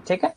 ठीक है।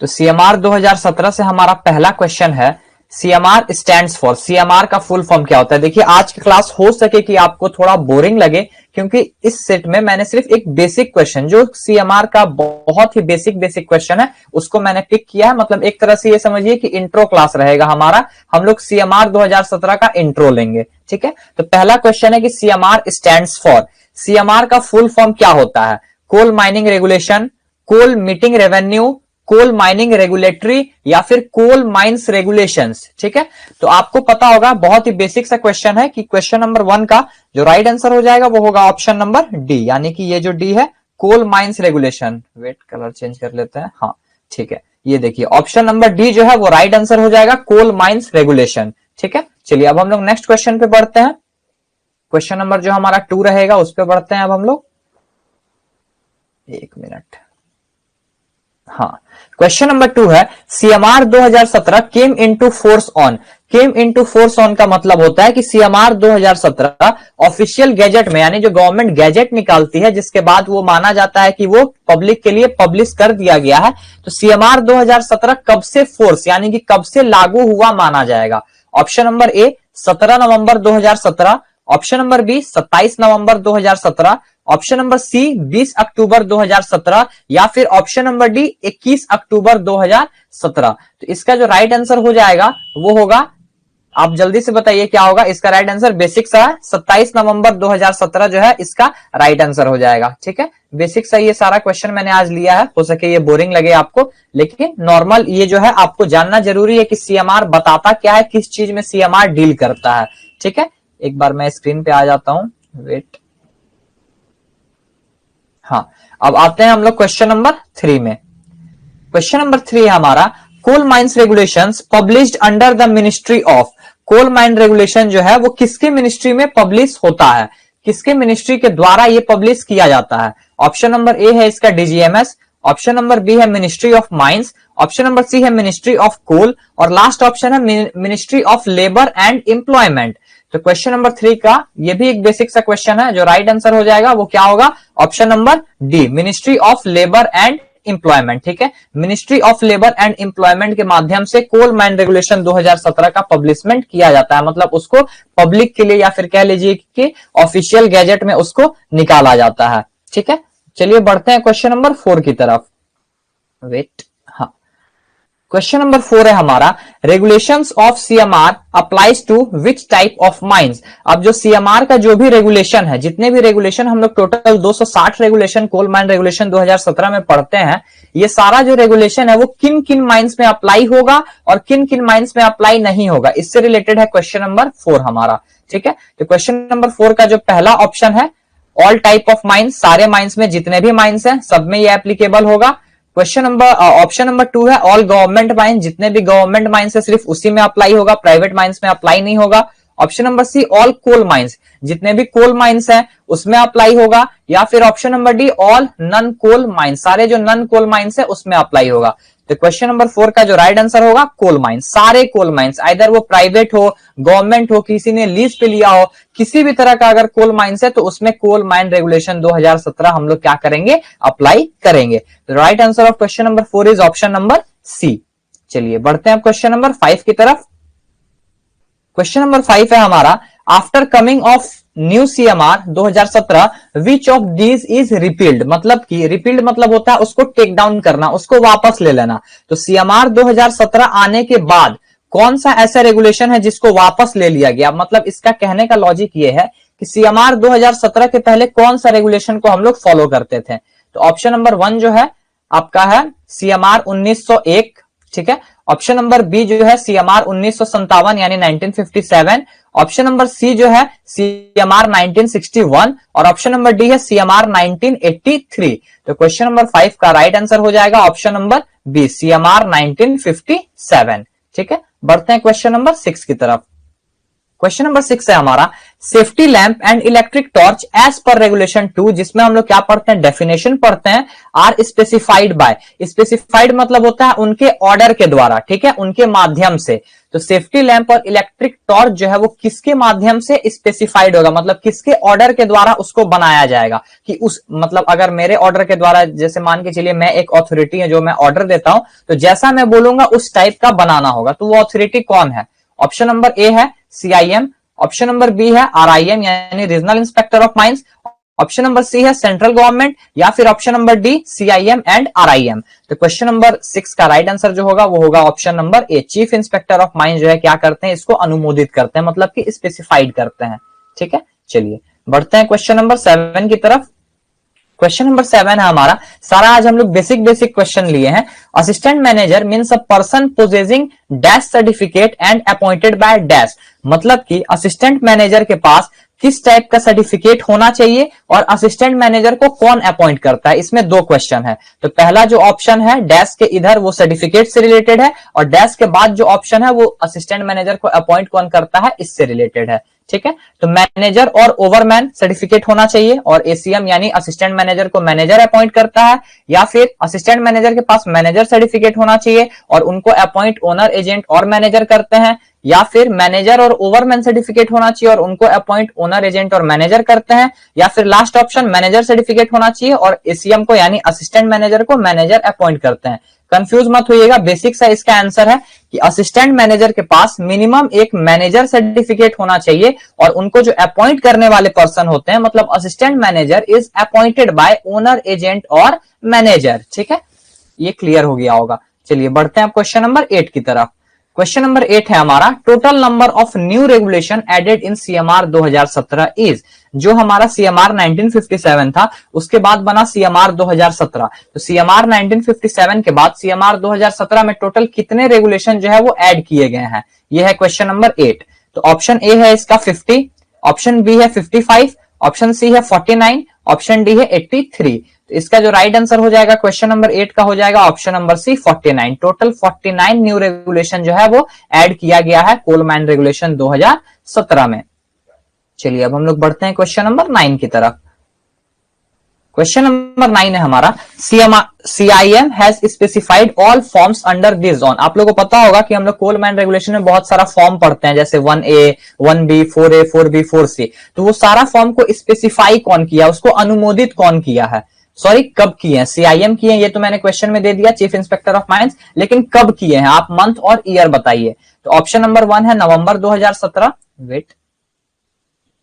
तो सीएमआर 2017 से हमारा पहला क्वेश्चन है, सीएमआर स्टैंड्स फॉर, सीएमआर का फुल फॉर्म क्या होता है। देखिए आज की क्लास हो सके कि आपको थोड़ा बोरिंग लगे, क्योंकि इस सेट में मैंने सिर्फ एक बेसिक क्वेश्चन, जो सीएमआर का बहुत ही बेसिक क्वेश्चन है, उसको मैंने पिक किया है। मतलब एक तरह से ये समझिए कि इंट्रो क्लास रहेगा हमारा, हम लोग सीएमआर 2017 का इंट्रो लेंगे, ठीक है। तो पहला क्वेश्चन है कि सीएमआर स्टैंड्स फॉर, सीएमआर का फुल फॉर्म क्या होता है। Coal mining regulation, coal meeting revenue, coal mining regulatory, या फिर कोल माइंस रेगुलेशंस, ठीक है। तो आपको पता होगा, बहुत ही बेसिक सा क्वेश्चन है कि क्वेश्चन नंबर 1 का जो राइट आंसर हो जाएगा वो होगा ऑप्शन नंबर डी, यानी कि ये जो डी है coal mines regulation. Wait, colour change कर लेते हैं, हाँ ठीक है। ये देखिए ऑप्शन नंबर डी जो है वो राइट आंसर हो जाएगा, कोल माइंस रेगुलेशन, ठीक है। चलिए अब हम लोग नेक्स्ट क्वेश्चन पे बढ़ते हैं। क्वेश्चन नंबर जो हमारा 2 रहेगा उस पर बढ़ते हैं अब हम लोग। 1 मिनट, हाँ। क्वेश्चन नंबर 2 है, CMR 2017 came into force on, came into force on का मतलब होता है कि सीएमआर 2017 ऑफिशियल गैजेट में, यानी जो गवर्नमेंट गैजेट निकालती है जिसके बाद वो माना जाता है कि वो पब्लिक के लिए पब्लिश कर दिया गया है, तो सीएमआर 2017 कब से फोर्स यानी कि कब से लागू हुआ माना जाएगा। ऑप्शन नंबर ए 17 नवंबर 2017, ऑप्शन नंबर बी 27 नवंबर 2017, ऑप्शन नंबर सी 20 अक्टूबर 2017, या फिर ऑप्शन नंबर डी 21 अक्टूबर 2017। तो इसका जो राइट आंसर हो जाएगा वो होगा, आप जल्दी से बताइए क्या होगा इसका राइट आंसर। बेसिक सा 27 नवंबर 2017 जो है इसका राइट आंसर हो जाएगा, ठीक है। बेसिक सा ये सारा क्वेश्चन मैंने आज लिया है, हो सके ये बोरिंग लगे आपको, लेकिन नॉर्मल ये जो है आपको जानना जरूरी है कि सीएमआर बताता क्या है, किस चीज में सीएमआर डील करता है, ठीक है। एक बार मैं स्क्रीन पे आ जाता हूं, वेट, हाँ। अब आते हैं हम लोग क्वेश्चन नंबर 3 में। क्वेश्चन नंबर 3 है हमारा, coal mines regulations published under the ministry of, coal mine regulation जो है वो किसके मिनिस्ट्री में पब्लिश होता है, किसके मिनिस्ट्री के द्वारा ये पब्लिश किया जाता है। ऑप्शन नंबर ए है इसका डीजीएमएस, ऑप्शन नंबर बी है ministry of mines, option number C है मिनिस्ट्री ऑफ कोल, और लास्ट ऑप्शन है ministry of labour and employment. तो क्वेश्चन नंबर 3 का ये भी एक बेसिक सा क्वेश्चन है, जो राइट आंसर हो जाएगा वो क्या होगा, option number D, ministry of labour and employment, ठीक है। Ministry of labour and employment के माध्यम से कोल माइन रेगुलेशन 2017 का पब्लिशमेंट किया जाता है, मतलब उसको पब्लिक के लिए या फिर कह लीजिए कि ऑफिशियल गैजेट में उसको निकाला जाता है, ठीक है। चलिए बढ़ते हैं क्वेश्चन नंबर 4 की तरफ। वेट, हाँ। क्वेश्चन नंबर 4 है हमारा, regulations of CMR applies to which type of mines. अब जो सीएमआर का जो भी रेगुलेशन है, जितने भी रेगुलेशन हम लोग total 260 regulation coal mine regulation 2017 में पढ़ते हैं, ये सारा जो रेगुलेशन है वो किन किन माइंस में अप्लाई होगा और किन किन माइंस में अप्लाई नहीं होगा, इससे रिलेटेड है क्वेश्चन नंबर 4 हमारा, ठीक है। तो क्वेश्चन नंबर 4 का जो पहला ऑप्शन है, ऑल टाइप ऑफ माइंस, सारे माइंस में जितने भी माइंस हैं सब में ये एप्लीकेबल होगा। क्वेश्चन नंबर ऑप्शन नंबर 2 है ऑल गवर्नमेंट माइंस, जितने भी गवर्नमेंट माइंस है सिर्फ उसी में अप्लाई होगा, प्राइवेट माइंस में अप्लाई नहीं होगा। Option number C all coal mines, जितने भी कोल माइंस हैं उसमें अप्लाई होगा, या फिर option number D all non coal mines, सारे जो नन कोल माइंस है उसमें अप्लाई होगा। तो क्वेश्चन नंबर 4 का जो राइट आंसर होगा कोल माइंस, सारे कोल माइंस, आइदर वो प्राइवेट हो, गवर्नमेंट हो, किसी ने लीज पे लिया हो, किसी भी तरह का अगर कोल माइंस है तो उसमें कोल माइन रेगुलेशन 2017 हम लोग क्या करेंगे, अप्लाई करेंगे। तो right answer of question number 4 is option number C. चलिए बढ़ते हैं क्वेश्चन नंबर 5 की तरफ। क्वेश्चन नंबर 5 है हमारा, after coming of new CMR 2017 which of these is repealed, मतलब कि रिपील्ड मतलब होता है उसको टेक डाउन करना, उसको वापस ले लेना। तो सीएमआर 2017 आने के बाद कौन सा ऐसा रेगुलेशन है जिसको वापस ले लिया गया, मतलब इसका कहने का लॉजिक ये है कि सीएमआर 2017 के पहले कौन सा रेगुलेशन को हम लोग फॉलो करते थे। तो ऑप्शन नंबर 1 जो है आपका है सीएमआर 1901, ठीक है। ऑप्शन नंबर बी जो है सीएमआर 1957 यानी 1957, ऑप्शन नंबर सी जो है सीएमआर 1961, और ऑप्शन नंबर डी है सीएमआर 1983। तो क्वेश्चन नंबर 5 का राइट आंसर हो जाएगा ऑप्शन नंबर बी, सीएमआर 1957, ठीक है। बढ़ते हैं क्वेश्चन नंबर 6 की तरफ। क्वेश्चन नंबर 6 है हमारा safety lamp and electric torch as per regulation 2, जिसमें हम लोग क्या पढ़ते हैं, डेफिनेशन पढ़ते हैं। आर स्पेसिफाइड बाय, स्पेसिफाइड मतलब होता है उनके ऑर्डर के द्वारा, ठीक है, उनके माध्यम से। तो सेफ्टी लैंप और इलेक्ट्रिक टॉर्च जो है वो किसके माध्यम से स्पेसिफाइड होगा, मतलब किसके ऑर्डर के द्वारा उसको बनाया जाएगा, कि उस मतलब अगर मेरे ऑर्डर के द्वारा, जैसे मान के चलिए मैं एक अथॉरिटी है जो मैं ऑर्डर देता हूं, तो जैसा मैं बोलूंगा उस टाइप का बनाना होगा। तो वो अथॉरिटी कौन है? ऑप्शन नंबर ए है सीआईएम, ऑप्शन नंबर बी है आरआईएम यानी regional inspector of mines, option number C है सेंट्रल गवर्नमेंट, या फिर option number D CIM and RIM. तो क्वेश्चन नंबर 6 का राइट आंसर जो होगा वो होगा option number A, chief inspector of mines जो है क्या करते हैं, इसको अनुमोदित करते हैं, मतलब कि स्पेसिफाइड करते हैं। ठीक है, चलिए बढ़ते हैं क्वेश्चन नंबर 7 की तरफ। क्वेश्चन नंबर 7 है हमारा, सारा आज हम लोग बेसिक क्वेश्चन लिए हैं। Assistant manager means a person possessing dash certificate and appointed by dash, मतलब कि असिस्टेंट मैनेजर के पास किस टाइप का सर्टिफिकेट होना चाहिए और असिस्टेंट मैनेजर को कौन अपॉइंट करता है। इसमें दो क्वेश्चन है। तो पहला जो ऑप्शन है डैश के इधर वो सर्टिफिकेट से रिलेटेड है, और डैश के बाद जो ऑप्शन है वो असिस्टेंट मैनेजर को अपॉइंट कौन करता है, इससे रिलेटेड है। ठीक है, तो मैनेजर और ओवरमैन सर्टिफिकेट होना चाहिए, और एसीएम यानी असिस्टेंट मैनेजर को मैनेजर अपॉइंट करता है, या फिर असिस्टेंट मैनेजर के पास मैनेजर सर्टिफिकेट होना चाहिए और उनको अपॉइंट ओनर एजेंट और मैनेजर करते हैं, या फिर मैनेजर और ओवरमैन सर्टिफिकेट होना चाहिए और उनको अपॉइंट ओनर एजेंट और मैनेजर करते हैं, या फिर लास्ट ऑप्शन मैनेजर सर्टिफिकेट होना चाहिए और एसीएम को यानी असिस्टेंट मैनेजर को मैनेजर अपॉइंट करते हैं। कंफ्यूज मत होइएगा, बेसिक सा इसका आंसर है कि असिस्टेंट मैनेजर के पास मिनिमम एक मैनेजर सर्टिफिकेट होना चाहिए, और उनको जो अपॉइंट करने वाले पर्सन होते हैं, मतलब assistant manager is appointed by owner agent और मैनेजर। ठीक है, ये क्लियर हो गया होगा। चलिए बढ़ते हैं क्वेश्चन नंबर 8 की तरफ। क्वेश्चन नंबर 8 है हमारा, total number of new regulation added in CMR 2017 is, जो हमारा सीएमआर 1957 था उसके बाद बना सीएमआर 2017, तो सीएमआर 1957 के बाद सीएमआर 2017 में टोटल कितने रेगुलेशन जो है वो ऐड किए गए हैं, ये है क्वेश्चन नंबर 8। तो ऑप्शन ए है इसका 50, ऑप्शन बी है 55, ऑप्शन सी है 49, ऑप्शन डी है 83। तो इसका जो राइट आंसर हो जाएगा क्वेश्चन नंबर 8 का हो जाएगा option number C 49। Total 49 new regulation जो है वो ऐड किया गया है कोल माइन रेगुलेशन 2017 में। चलिए अब हम लोग बढ़ते हैं क्वेश्चन नंबर 9 की तरफ। क्वेश्चन नंबर 9 है हमारा, CIM has specified all forms under this zone. आप लोगों को पता होगा कि हम लोग कोल माइन रेगुलेशन में बहुत सारा फॉर्म पढ़ते हैं, जैसे 1A, 1B, 4A, 4B, 4C। तो वो सारा फॉर्म को स्पेसिफाई कौन किया, उसको अनुमोदित कौन किया है, सॉरी कब किए हैं, सीआईएम किए हैं, ये तो मैंने क्वेश्चन में दे दिया, चीफ इंस्पेक्टर ऑफ माइंस, लेकिन कब किए हैं आप मंथ और ईयर बताइए। तो ऑप्शन नंबर 1 है नवंबर 2017, वेट,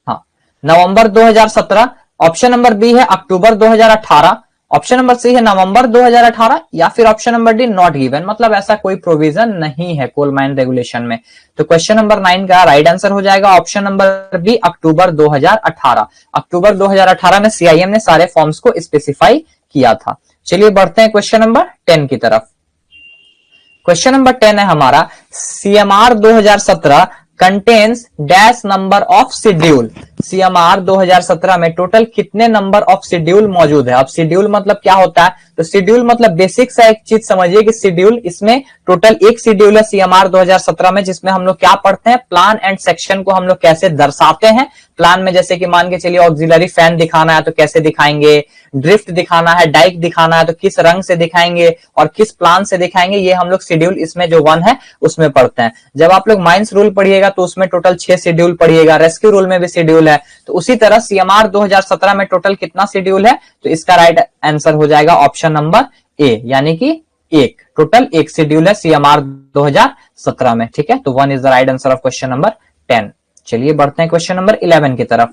हाँ नवंबर 2017, ऑप्शन नंबर बी है अक्टूबर 2018, ऑप्शन नंबर सी है नवंबर 2018, या फिर option number D not given, मतलब ऐसा कोई प्रोविजन नहीं है कोल माइन रेगुलेशन में। तो क्वेश्चन नंबर 9 का राइट आंसर हो जाएगा ऑप्शन नंबर बी अक्टूबर 2018। अक्टूबर 2018 में सीआईएम ने सारे फॉर्म्स को स्पेसिफाई किया था। चलिए बढ़ते हैं क्वेश्चन नंबर 10 की तरफ। क्वेश्चन नंबर 10 है हमारा, CMR 2017 contains dash number of schedule. CMR 2017 में टोटल कितने नंबर ऑफ शेड्यूल मौजूद है। अब शेड्यूल मतलब क्या होता है, तो शेड्यूल मतलब बेसिक सा एक चीज समझिए कि शेड्यूल, इसमें टोटल एक शेड्यूल है सीएमआर 2017 में, जिसमें हम लोग क्या पढ़ते हैं, प्लान एंड सेक्शन को हम लोग कैसे दर्शाते हैं। प्लान में जैसे कि मान के चलिए ऑक्सिलरी फैन दिखाना है तो कैसे दिखाएंगे, ड्रिफ्ट दिखाना है, डाइक दिखाना है तो किस रंग से दिखाएंगे और किस प्लान से दिखाएंगे, ये हम लोग शेड्यूल इसमें जो 1 है उसमें पढ़ते हैं। जब आप लोग माइंस रूल पढ़िएगा तो उसमें टोटल 6 शेड्यूल पढ़िएगा, रेस्क्यू रूल में भी शेड्यूल है। तो उसी तरह सीएमआर 2017 में टोटल कितना शेड्यूल है, तो इसका राइट आंसर हो जाएगा ऑप्शन नंबर ए, यानी कि एक, टोटल एक शेड्यूल है सीएमआर 2017 में। ठीक है, तो 1 is the right answer of question number 10। चलिए बढ़ते हैं क्वेश्चन नंबर 11 की तरफ।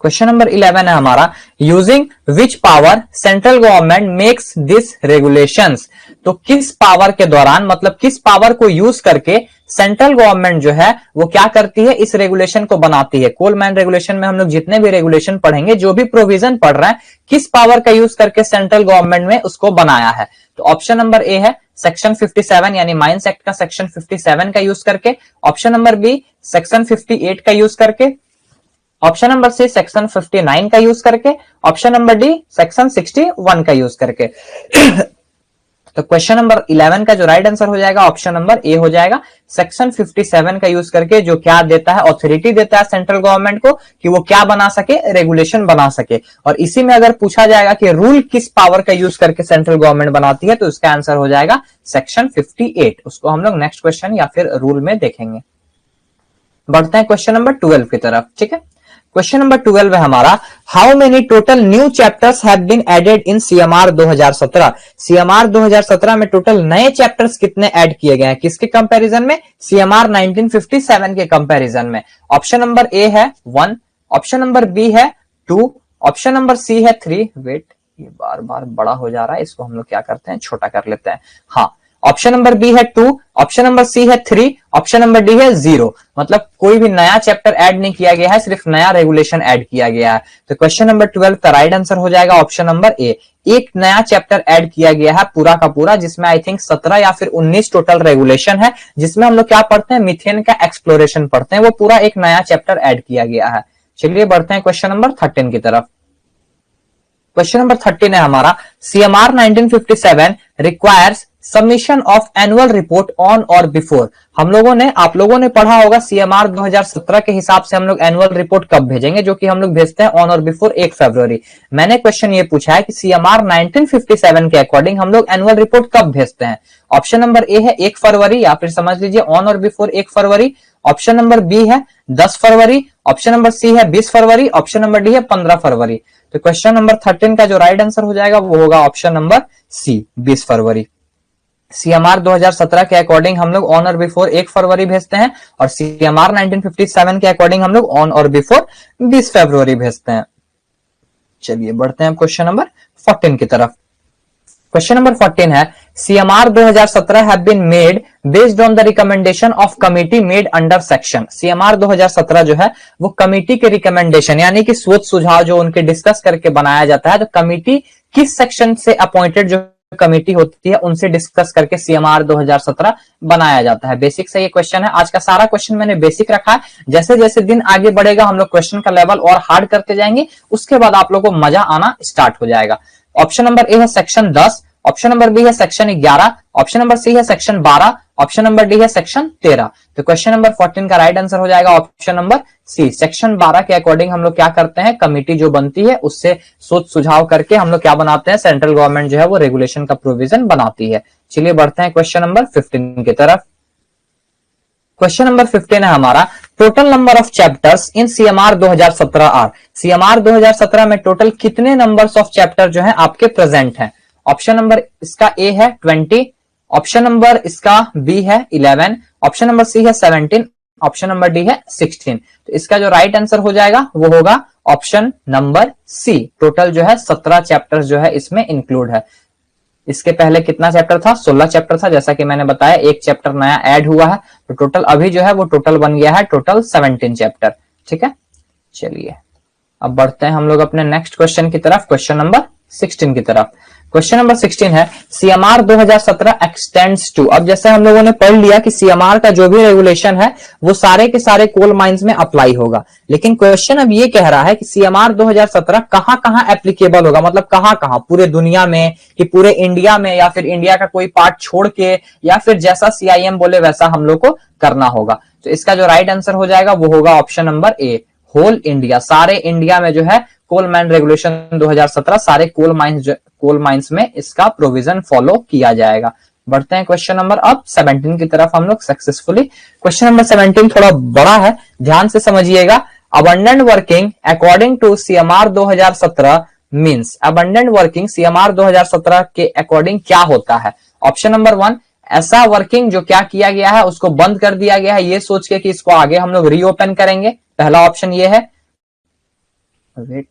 क्वेश्चन नंबर 11 है हमारा, using which power central government makes this regulations. तो किस पावर के दौरान, मतलब किस पावर को यूज करके सेंट्रल गवर्नमेंट जो है वो क्या करती है, इस रेगुलेशन को बनाती है। कोल माइन रेगुलेशन में हम लोग जितने भी रेगुलेशन पढ़ेंगे, जो भी प्रोविजन पढ़ रहे हैं, किस पावर का यूज करके सेंट्रल गवर्नमेंट में उसको बनाया है। तो ऑप्शन नंबर ए है सेक्शन 57 यानी माइंस एक्ट का सेक्शन 57 का यूज करके, ऑप्शन नंबर बी सेक्शन 58 का यूज करके, ऑप्शन नंबर सी सेक्शन 59 का यूज करके, ऑप्शन नंबर डी सेक्शन 61 का यूज करके। तो क्वेश्चन नंबर 11 का जो राइट आंसर हो जाएगा ऑप्शन नंबर ए हो जाएगा। सेक्शन 57 का यूज करके जो क्या देता है, ऑथोरिटी देता है सेंट्रल गवर्नमेंट को कि वो क्या बना सके, रेगुलेशन बना सके। और इसी में अगर पूछा जाएगा कि रूल किस पावर का यूज करके सेंट्रल गवर्नमेंट बनाती है, तो इसका आंसर हो जाएगा सेक्शन 58। उसको हम लोग नेक्स्ट क्वेश्चन या फिर रूल में देखेंगे। बढ़ते हैं क्वेश्चन नंबर 12 की तरफ। ठीक है, क्वेश्चन नंबर 12 है हमारा, how many total new chapters have been added in CMR 2017। CMR 2017 में टोटल नए चैप्टर्स कितने ऐड किए गए हैं, किसके कंपैरिजन में, सीएमआर 1957 के कंपैरिजन में। ऑप्शन नंबर ए है 1, ऑप्शन नंबर बी है 2, ऑप्शन नंबर सी है 3। वेट, ये बार बार बड़ा हो जा रहा है, इसको हम लोग क्या करते हैं, छोटा कर लेते हैं। हाँ, ऑप्शन नंबर बी है 2, ऑप्शन नंबर सी है 3, ऑप्शन नंबर डी है 0। मतलब कोई भी नया चैप्टर ऐड नहीं किया गया है, सिर्फ नया रेगुलेशन ऐड किया गया है। तो क्वेश्चन नंबर 12 का राइट आंसर हो जाएगा ऑप्शन नंबर ए। एक नया चैप्टर ऐड किया गया है पूरा का पूरा, जिसमें आई थिंक 17 या फिर 19 टोटल रेगुलेशन है, जिसमें हम लोग क्या पढ़ते हैं, मीथेन का एक्सप्लोरेशन पढ़ते हैं। वो पूरा एक नया चैप्टर ऐड किया गया है। चलिए बढ़ते हैं क्वेश्चन नंबर 13 की तरफ। क्वेश्चन नंबर 13 है हमारा, CMR 1957 requires submission of annual report on और बिफोर। हम लोगों ने, आप लोगों ने पढ़ा होगा सीएमआर 2017 के हिसाब से हम लोग एनुअल रिपोर्ट कब भेजेंगे, जो कि हम लोग भेजते हैं ऑन और बिफोर 1 फरवरी। मैंने क्वेश्चन ये पूछा है कि सीएमआर 1957 के अकॉर्डिंग हम लोग एनुअल रिपोर्ट कब भेजते हैं। ऑप्शन नंबर ए है 1 फरवरी, या फिर समझ लीजिए ऑन और बिफोर 1 फरवरी। ऑप्शन नंबर बी है 10 फरवरी, ऑप्शन नंबर सी है 20 फरवरी, ऑप्शन नंबर डी है 15 फरवरी। तो क्वेश्चन नंबर 13 का जो राइट आंसर हो जाएगा वो होगा ऑप्शन नंबर सी, 20 फरवरी। सीएमआर 2017 के अकॉर्डिंग हम लोग ऑन और बिफोर 1 फरवरी भेजते हैं, और सीएमआर 1957 के अकॉर्डिंग हम लोग ऑन और बिफोर 20 फरवरी भेजते हैं। चलिए बढ़ते हैं क्वेश्चन नंबर 14 की तरफ। क्वेश्चन नंबर 14 है, CMR 2017 have been made based on the recommendation of committee made under section. CMR 2017 जो है वो कमिटी के रिकमेंडेशन यानी कि सोच सुझाव जो उनके डिस्कस करके बनाया जाता है। तो कमिटी किस सेक्शन से अपॉइंटेड जो कमेटी होती है उनसे डिस्कस करके सीएमआर 2017 बनाया जाता है। बेसिक से ये क्वेश्चन है। आज का सारा क्वेश्चन मैंने बेसिक रखा है। जैसे जैसे दिन आगे बढ़ेगा हम लोग क्वेश्चन का लेवल और हार्ड करते जाएंगे, उसके बाद आप लोगों को मजा आना स्टार्ट हो जाएगा। ऑप्शन नंबर ए है सेक्शन 10, ऑप्शन नंबर बी है सेक्शन 11, ऑप्शन नंबर सी है सेक्शन 12, ऑप्शन नंबर डी है सेक्शन 13। तो क्वेश्चन नंबर 14 का राइट आंसर हो जाएगा ऑप्शन नंबर सी, सेक्शन 12 के अकॉर्डिंग हम लोग क्या करते हैं, कमिटी जो बनती है उससे सोच सुझाव करके हम लोग क्या बनाते हैं, सेंट्रल गवर्नमेंट जो है वो रेगुलेशन का प्रोविजन बनाती है। चलिए बढ़ते हैं क्वेश्चन नंबर 15 की तरफ। क्वेश्चन नंबर 15 है हमारा, total number of chapters in CMR 2017 are. CMR 2017 में टोटल कितने नंबर्स ऑफ चैप्टर जो है आपके प्रेजेंट हैं। ऑप्शन नंबर इसका ए है 20, ऑप्शन नंबर इसका बी है 11, ऑप्शन नंबर सी है 17, ऑप्शन नंबर डी है 16। तो इसका जो राइट आंसर हो जाएगा वो होगा ऑप्शन नंबर सी। टोटल जो है 17 चैप्टर्स जो है इसमें इंक्लूड है। इसके पहले कितना चैप्टर था, 16 चैप्टर था। जैसा कि मैंने बताया एक चैप्टर नया ऐड हुआ है, तो टोटल अभी जो है वो टोटल बन गया है टोटल 17 चैप्टर। ठीक है, चलिए अब बढ़ते हैं हम लोग अपने नेक्स्ट क्वेश्चन की तरफ, क्वेश्चन नंबर 16 की तरफ। क्वेश्चन नंबर 16 है, सीएमआर 2017 एक्सटेंड्स टू। अब जैसे हम लोगों ने पढ़ लिया कि सीएमआर का जो भी रेगुलेशन है वो सारे के सारे कोल माइंस में अप्लाई होगा, लेकिन क्वेश्चन अब ये कह रहा है कि सीएमआर 2017 कहां कहां एप्लीकेबल होगा, मतलब कहां कहां, पूरे दुनिया में कि पूरे इंडिया में, या फिर इंडिया का कोई पार्ट छोड़ के, या फिर जैसा सीआईएम बोले वैसा हम लोग को करना होगा। तो इसका जो राइट आंसर हो जाएगा वो होगा option number A, whole India. सारे इंडिया में जो है कोल माइन रेगुलेशन 2017 सारे कोल माइंस में इसका प्रोविजन फॉलो किया जाएगा। बढ़ते हैं क्वेश्चन नंबर अब 17 की तरफ हम लोग सक्सेसफुली। क्वेश्चन नंबर 17 थोड़ा बड़ा है, ध्यान से समझिएगा। Abandoned working according to CMR 2017 means, abandoned working CMR 2017 के अकॉर्डिंग क्या होता है। ऑप्शन नंबर 1, ऐसा वर्किंग जो क्या किया गया है उसको बंद कर दिया गया है ये सोच के कि इसको आगे हम लोग रीओपन करेंगे, पहला ऑप्शन ये है। वेट,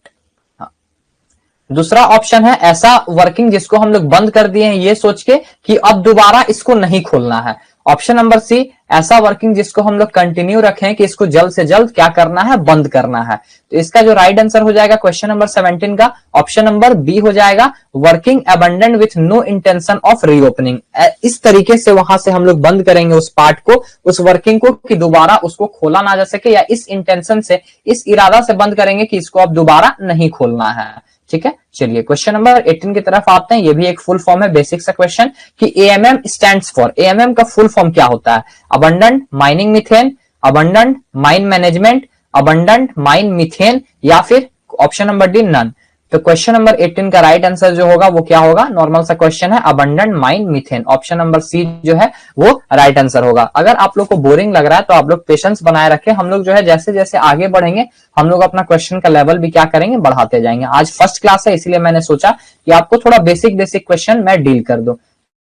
दूसरा ऑप्शन है ऐसा वर्किंग जिसको हम लोग बंद कर दिए हैं ये सोच के कि अब दोबारा इसको नहीं खोलना है। ऑप्शन नंबर सी, ऐसा वर्किंग जिसको हम लोग कंटिन्यू रखें कि इसको जल्द से जल्द क्या करना है, बंद करना है। तो इसका जो राइट आंसर हो जाएगा क्वेश्चन नंबर 17 का ऑप्शन नंबर बी हो जाएगा, working abandoned with no intention of reopening. इस तरीके से वहां से हम लोग बंद करेंगे उस पार्ट को, उस वर्किंग को, कि दोबारा उसको खोला ना जा सके, या इस इंटेंशन से, इस इरादा से बंद करेंगे कि इसको अब दोबारा नहीं खोलना है। ठीक है, चलिए क्वेश्चन नंबर 18 की तरफ आते हैं। ये भी एक फुल फॉर्म है, बेसिक सा क्वेश्चन कि एएमएम स्टैंड्स फॉर, एएमएम का फुल फॉर्म क्या होता है? Abundant mining methane, abundant mine management, abundant mine methane, या फिर ऑप्शन नंबर डी नन। तो क्वेश्चन नंबर 18 का राइट आंसर जो होगा वो क्या होगा? नॉर्मल सा क्वेश्चन है, abandoned mine methane, option number C जो है वो राइट आंसर होगा। अगर आप लोग को बोरिंग लग रहा है तो आप लोग पेशेंस बनाए रखें, हम लोग जो है जैसे जैसे आगे बढ़ेंगे हम लोग अपना क्वेश्चन का लेवल भी क्या करेंगे? बढ़ाते जाएंगे। आज फर्स्ट क्लास है इसलिए मैंने सोचा कि आपको थोड़ा बेसिक बेसिक क्वेश्चन मैं डील कर दूं।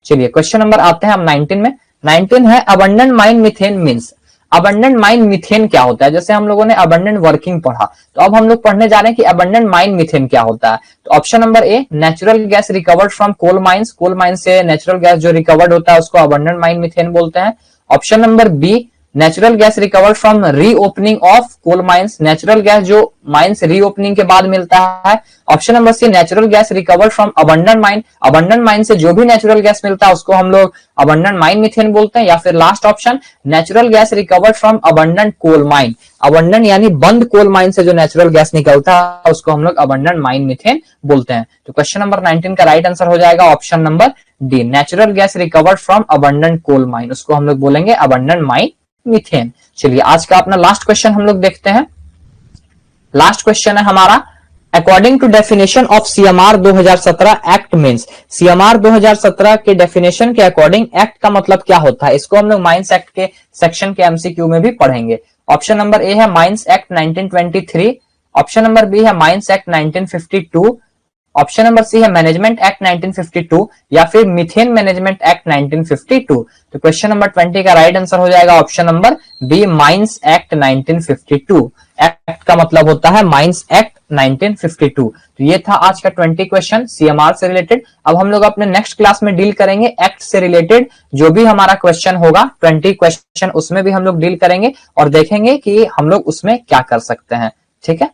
चलिए क्वेश्चन नंबर आते हैं हम 19 में। 19 है abandoned mine methane means, abundant mine methane क्या होता है? जैसे हम लोगों ने अबंडेंट वर्किंग पढ़ा, तो अब हम लोग पढ़ने जा रहे हैं कि अबंडेंट माइन मीथेन क्या होता है। तो option number A, natural gas recovered from coal mines, coal mine से नेचुरल गैस जो रिकवर्ड होता है उसको अबंडेंट माइन मीथेन बोलते हैं। Option number B, natural gas recovered from reopening of coal mines, natural gas जो माइंस रीओपनिंग के बाद मिलता है। Option number C, natural gas recovered from abandoned mine, abandoned mine से जो भी नेचुरल गैस मिलता है उसको हम लोग अबंडेंट माइन मीथेन बोलते हैं। या फिर last option, natural gas recovered from abandoned coal mine, abandoned यानी बंद कोल माइन से जो नेचुरल गैस निकलता है उसको हम लोग अबंडेंट माइन मीथेन बोलते हैं। तो क्वेश्चन नंबर 19 का राइट आंसर हो जाएगा option number D, natural gas recovered from abandoned coal mine, उसको हम लोग बोलेंगे अबंडेंट माइन मीथेन। चलिए आज का अपना लास्ट क्वेश्चन हम लोग देखते हैं। लास्ट क्वेश्चन है हमारा, according to definition of CMR 2017 act means, CMR 2017 के डेफिनेशन के अकॉर्डिंग एक्ट का मतलब क्या होता है? इसको हम लोग माइंस एक्ट के सेक्शन के एमसीक्यू में भी पढ़ेंगे। ऑप्शन नंबर ए है mines act 1923, option number B है mines act 1952, option number C है मैनेजमेंट एक्ट 1952, या फिर मीथेन मैनेजमेंट एक्ट 1952। तो क्वेश्चन नंबर 20 का राइट आंसर हो जाएगा option number B, mines act 1952। Act का मतलब होता है माइंस एक्ट 1952। तो ये था आज का 20 क्वेश्चन सीएमआर से रिलेटेड। अब हम लोग अपने नेक्स्ट क्लास में डील करेंगे एक्ट से रिलेटेड जो भी हमारा क्वेश्चन होगा 20 क्वेश्चन, उसमें भी हम लोग डील करेंगे और देखेंगे कि हम लोग उसमें क्या कर सकते हैं। ठीक है।